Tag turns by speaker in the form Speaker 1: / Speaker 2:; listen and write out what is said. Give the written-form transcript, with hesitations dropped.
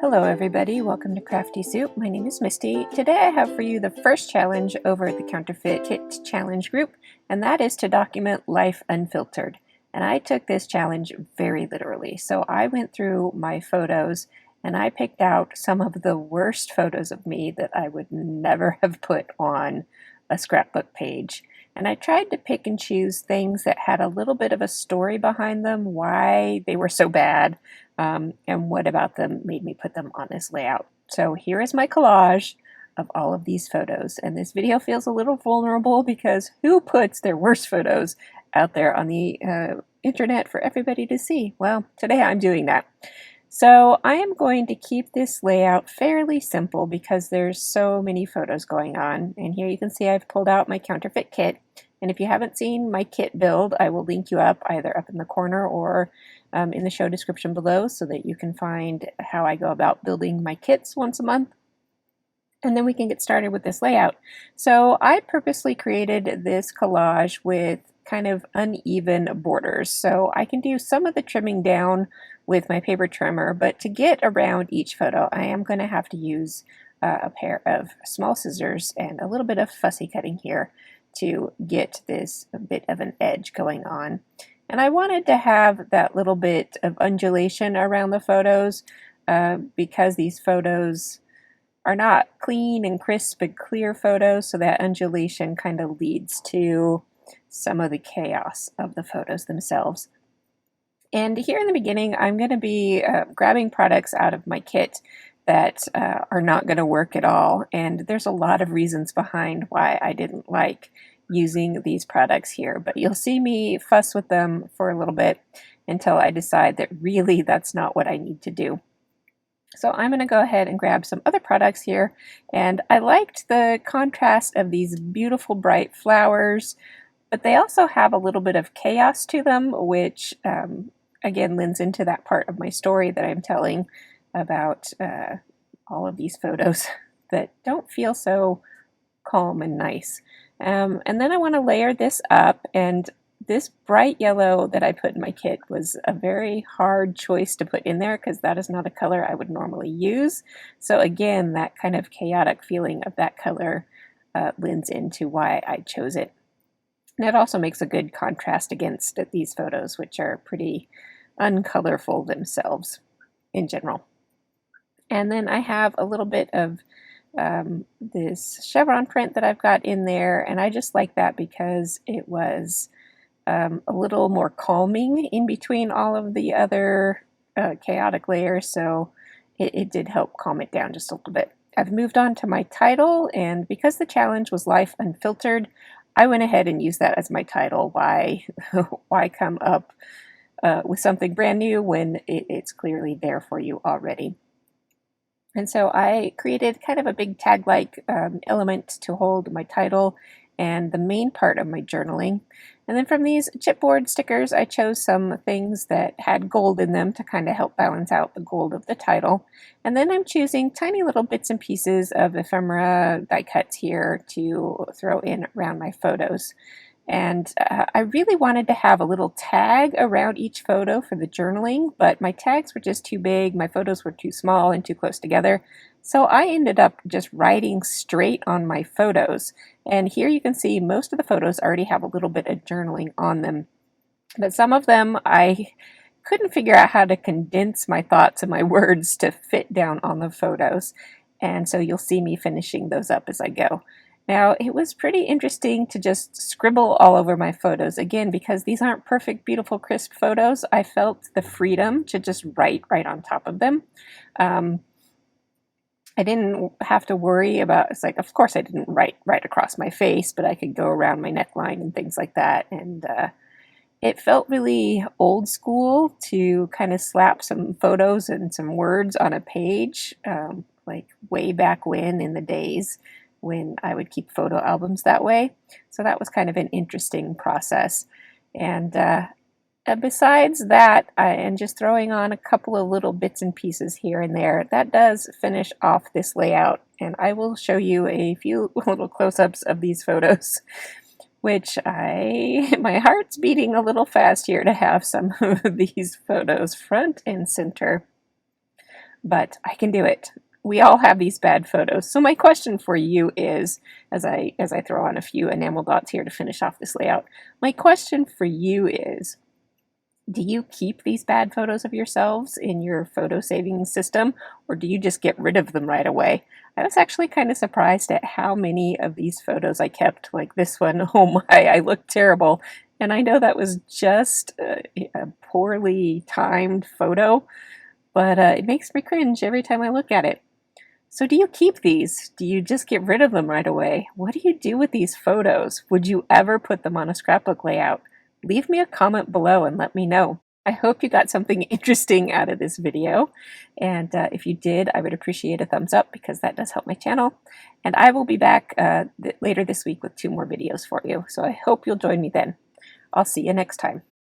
Speaker 1: Hello everybody, welcome to Crafty Soup. My name is Misty. Today I have for you the first challenge over at the Counterfeit Kit challenge group, and that is to document life unfiltered. And I took this challenge very literally. So I went through my photos and I picked out some of the worst photos of me that I would never have put on a scrapbook page. And I tried to pick and choose things that had a little bit of a story behind them, why they were so bad, and what about them made me put them on this layout. So here is my collage of all of these photos. And this video feels a little vulnerable because who puts their worst photos out there on the internet for everybody to see? Well, today I'm doing that. So I am going to keep this layout fairly simple because there's so many photos going on. And here you can see I've pulled out my counterfeit kit. And if you haven't seen my kit build, I will link you up either up in the corner or in the show description below so that you can find how I go about building my kits once a month. And then we can get started with this layout. So I purposely created this collage with kind of uneven borders. So I can do some of the trimming down with my paper trimmer, but to get around each photo, I am going to have to use a pair of small scissors and a little bit of fussy cutting here to get this a bit of an edge going on. And I wanted to have that little bit of undulation around the photos because these photos are not clean and crisp and clear photos, so that undulation kind of leads to some of the chaos of the photos themselves. And here in the beginning, I'm going to be grabbing products out of my kit that are not going to work at all. And there's a lot of reasons behind why I didn't like using these products here. But you'll see me fuss with them for a little bit until I decide that really that's not what I need to do. So I'm going to go ahead and grab some other products here. And I liked the contrast of these beautiful bright flowers, but they also have a little bit of chaos to them, which again lends into that part of my story that I'm telling about all of these photos that don't feel so calm and nice. And then I want to layer this up, and this bright yellow that I put in my kit was a very hard choice to put in there because that is not a color I would normally use. So again, that kind of chaotic feeling of that color lends into why I chose it. And it also makes a good contrast against these photos, which are pretty uncolorful themselves in general. And then I have a little bit of this chevron print that I've got in there, and I just like that because it was a little more calming in between all of the other chaotic layers, so it did help calm it down just a little bit. I've moved on to my title, and because the challenge was Life Unfiltered, I went ahead and used that as my title. Why come up with something brand new when it's clearly there for you already? And so I created kind of a big tag-like element to hold my title and the main part of my journaling. And then from these chipboard stickers, I chose some things that had gold in them to kind of help balance out the gold of the title. And then I'm choosing tiny little bits and pieces of ephemera die cuts here to throw in around my photos. And I really wanted to have a little tag around each photo for the journaling, but my tags were just too big, my photos were too small and too close together. So I ended up just writing straight on my photos. And here you can see most of the photos already have a little bit of journaling on them. But some of them I couldn't figure out how to condense my thoughts and my words to fit down on the photos. And so you'll see me finishing those up as I go. Now, it was pretty interesting to just scribble all over my photos. Again, because these aren't perfect, beautiful, crisp photos, I felt the freedom to just write right on top of them. I didn't have to worry about, it's like, of course I didn't write right across my face, but I could go around my neckline and things like that. And it felt really old school to kind of slap some photos and some words on a page, like way back when in the days when I would keep photo albums that way. So that was kind of an interesting process. And besides that, and just throwing on a couple of little bits and pieces here and there, that does finish off this layout. And I will show you a few little close-ups of these photos, which my heart's beating a little fast here to have some of these photos front and center. but I can do it. We all have these bad photos. So my question for you is, as I throw on a few enamel dots here to finish off this layout, my question for you is, do you keep these bad photos of yourselves in your photo saving system, or do you just get rid of them right away? I was actually kind of surprised at how many of these photos I kept, like this one. Oh my, I look terrible. And I know that was just a poorly timed photo, but it makes me cringe every time I look at it. So do you keep these? Do you just get rid of them right away? What do you do with these photos? Would you ever put them on a scrapbook layout? Leave me a comment below and let me know. I hope you got something interesting out of this video, and if you did, I would appreciate a thumbs up because that does help my channel. And I will be back later this week with 2 more videos for you, so I hope you'll join me then. I'll see you next time.